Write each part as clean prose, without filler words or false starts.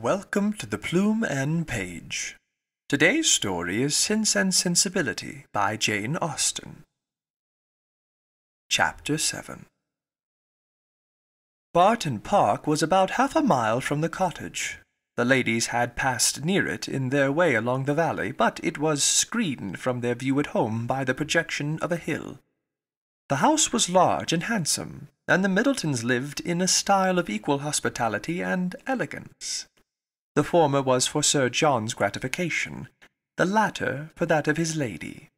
Welcome to the Plume and Page. Today's story is Sense and Sensibility by Jane Austen. Chapter 7. Barton Park was about half a mile from the cottage. The ladies had passed near it in their way along the valley, but it was screened from their view at home by the projection of a hill. The house was large and handsome, and the Middletons lived in a style of equal hospitality and elegance. The former was for Sir John's gratification, the latter for that of his lady.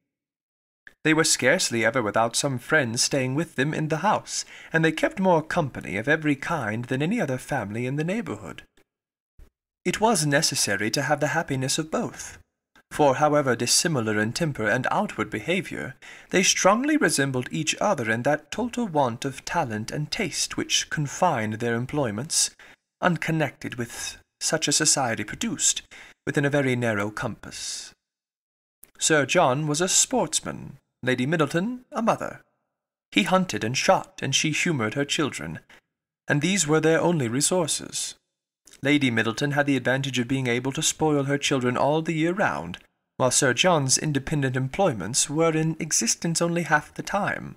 They were scarcely ever without some friends staying with them in the house, and they kept more company of every kind than any other family in the neighbourhood. It was necessary to have the happiness of both, for however dissimilar in temper and outward behaviour, they strongly resembled each other in that total want of talent and taste which confined their employments, unconnected with such a society produced, within a very narrow compass. Sir John was a sportsman, Lady Middleton a mother. He hunted and shot, and she humoured her children, and these were their only resources. Lady Middleton had the advantage of being able to spoil her children all the year round, while Sir John's independent employments were in existence only half the time.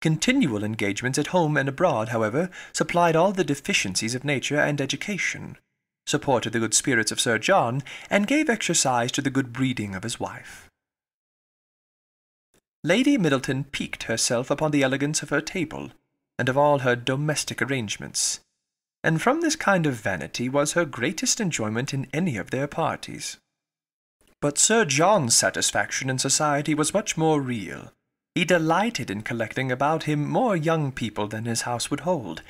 Continual engagements at home and abroad, however, supplied all the deficiencies of nature and education, supported the good spirits of Sir John, and gave exercise to the good breeding of his wife. Lady Middleton piqued herself upon the elegance of her table, and of all her domestic arrangements, and from this kind of vanity was her greatest enjoyment in any of their parties. But Sir John's satisfaction in society was much more real. He delighted in collecting about him more young people than his house would hold,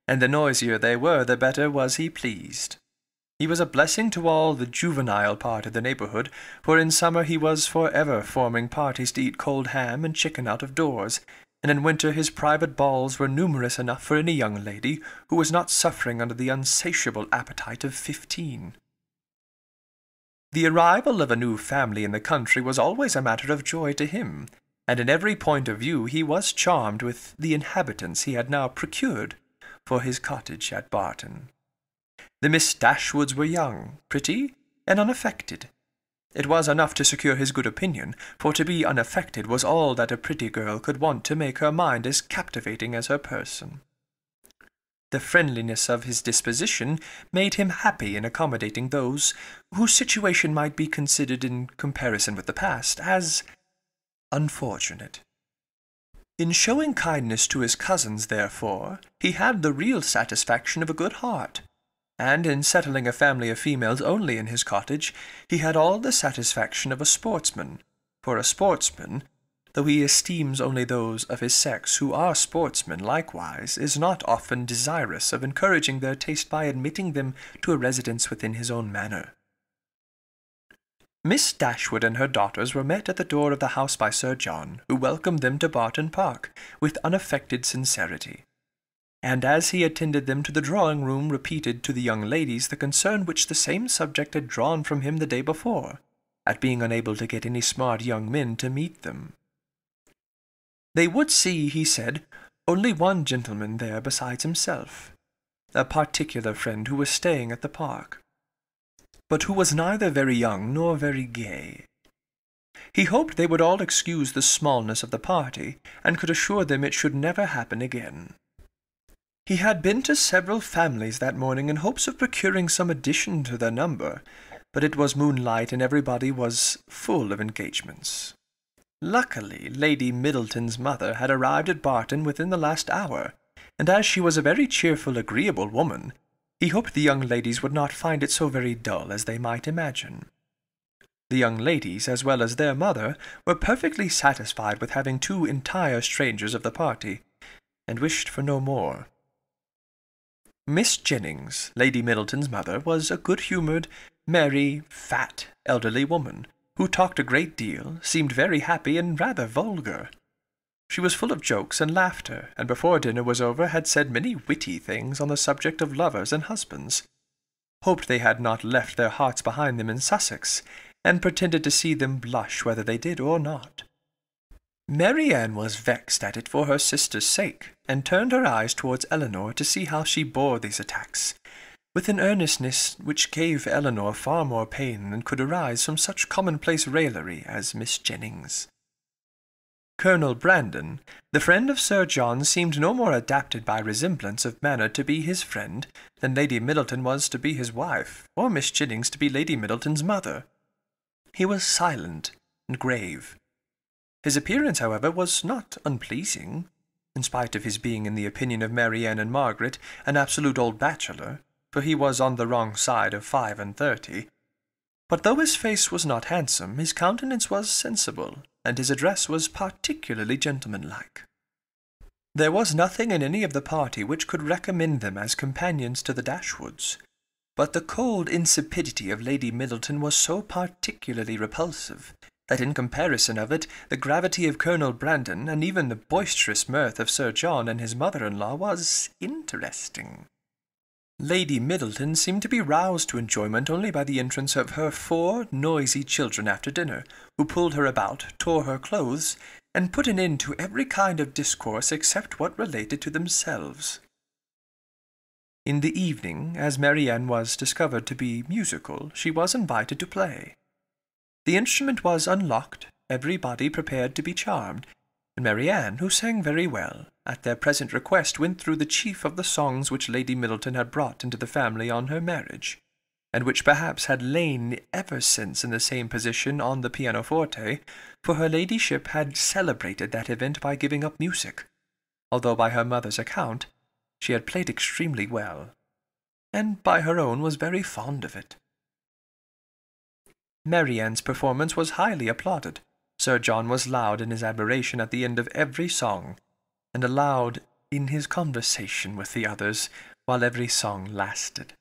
and the noisier they were, the better was he pleased. He was a blessing to all the juvenile part of the neighbourhood, for in summer he was for ever forming parties to eat cold ham and chicken out of doors, and in winter his private balls were numerous enough for any young lady who was not suffering under the unsatiable appetite of 15. The arrival of a new family in the country was always a matter of joy to him, and in every point of view he was charmed with the inhabitants he had now procured for his cottage at Barton. The Miss Dashwoods were young, pretty, and unaffected. It was enough to secure his good opinion, for to be unaffected was all that a pretty girl could want to make her mind as captivating as her person. The friendliness of his disposition made him happy in accommodating those whose situation might be considered in comparison with the past as unfortunate. In showing kindness to his cousins, therefore, he had the real satisfaction of a good heart, and in settling a family of females only in his cottage, he had all the satisfaction of a sportsman, for a sportsman, though he esteems only those of his sex who are sportsmen likewise, is not often desirous of encouraging their taste by admitting them to a residence within his own manor. Miss Dashwood and her daughters were met at the door of the house by Sir John, who welcomed them to Barton Park with unaffected sincerity, and as he attended them to the drawing-room repeated to the young ladies the concern which the same subject had drawn from him the day before, at being unable to get any smart young men to meet them. They would see, he said, only one gentleman there besides himself, a particular friend who was staying at the park, but who was neither very young nor very gay. He hoped they would all excuse the smallness of the party, and could assure them it should never happen again. He had been to several families that morning in hopes of procuring some addition to their number, but it was moonlight and everybody was full of engagements. Luckily, Lady Middleton's mother had arrived at Barton within the last hour, and as she was a very cheerful, agreeable woman, he hoped the young ladies would not find it so very dull as they might imagine. The young ladies, as well as their mother, were perfectly satisfied with having two entire strangers of the party, and wished for no more. Miss Jennings, Lady Middleton's mother, was a good-humoured, merry, fat, elderly woman, who talked a great deal, seemed very happy, and rather vulgar. She was full of jokes and laughter, and before dinner was over had said many witty things on the subject of lovers and husbands, hoped they had not left their hearts behind them in Sussex, and pretended to see them blush whether they did or not. Marianne was vexed at it for her sister's sake, and turned her eyes towards Elinor to see how she bore these attacks, with an earnestness which gave Elinor far more pain than could arise from such commonplace raillery as Miss Jennings. Colonel Brandon, the friend of Sir John, seemed no more adapted by resemblance of manner to be his friend than Lady Middleton was to be his wife, or Miss Jennings to be Lady Middleton's mother. He was silent and grave. His appearance, however, was not unpleasing, in spite of his being, in the opinion of Marianne and Margaret, an absolute old bachelor, for he was on the wrong side of 35. But though his face was not handsome, his countenance was sensible, and his address was particularly gentlemanlike. There was nothing in any of the party which could recommend them as companions to the Dashwoods, but the cold insipidity of Lady Middleton was so particularly repulsive, that in comparison of it, the gravity of Colonel Brandon, and even the boisterous mirth of Sir John and his mother-in-law, was interesting. Lady Middleton seemed to be roused to enjoyment only by the entrance of her 4 noisy children after dinner, who pulled her about, tore her clothes, and put an end to every kind of discourse except what related to themselves. In the evening, as Marianne was discovered to be musical, she was invited to play. The instrument was unlocked, everybody prepared to be charmed, and Marianne, who sang very well, at their present request went through the chief of the songs which Lady Middleton had brought into the family on her marriage, and which perhaps had lain ever since in the same position on the pianoforte, for her ladyship had celebrated that event by giving up music, although by her mother's account she had played extremely well, and by her own was very fond of it. Marianne's performance was highly applauded. Sir John was loud in his admiration at the end of every song, and loud in his conversation with the others while every song lasted.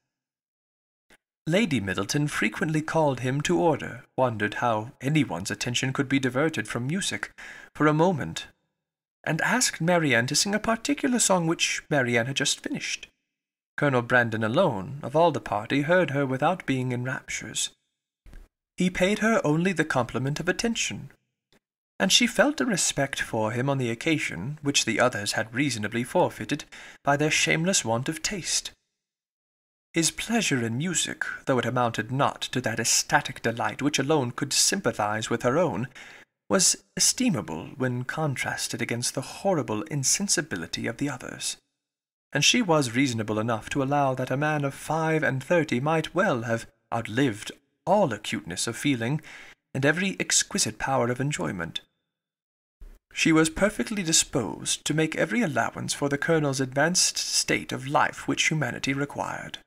Lady Middleton frequently called him to order, wondered how anyone's attention could be diverted from music for a moment, and asked Marianne to sing a particular song which Marianne had just finished. Colonel Brandon alone, of all the party, heard her without being in raptures. He paid her only the compliment of attention, and she felt a respect for him on the occasion which the others had reasonably forfeited by their shameless want of taste. His pleasure in music, though it amounted not to that ecstatic delight which alone could sympathize with her own, was estimable when contrasted against the horrible insensibility of the others, and she was reasonable enough to allow that a man of 35 might well have outlived all acuteness of feeling and every exquisite power of enjoyment. She was perfectly disposed to make every allowance for the colonel's advanced state of life which humanity required.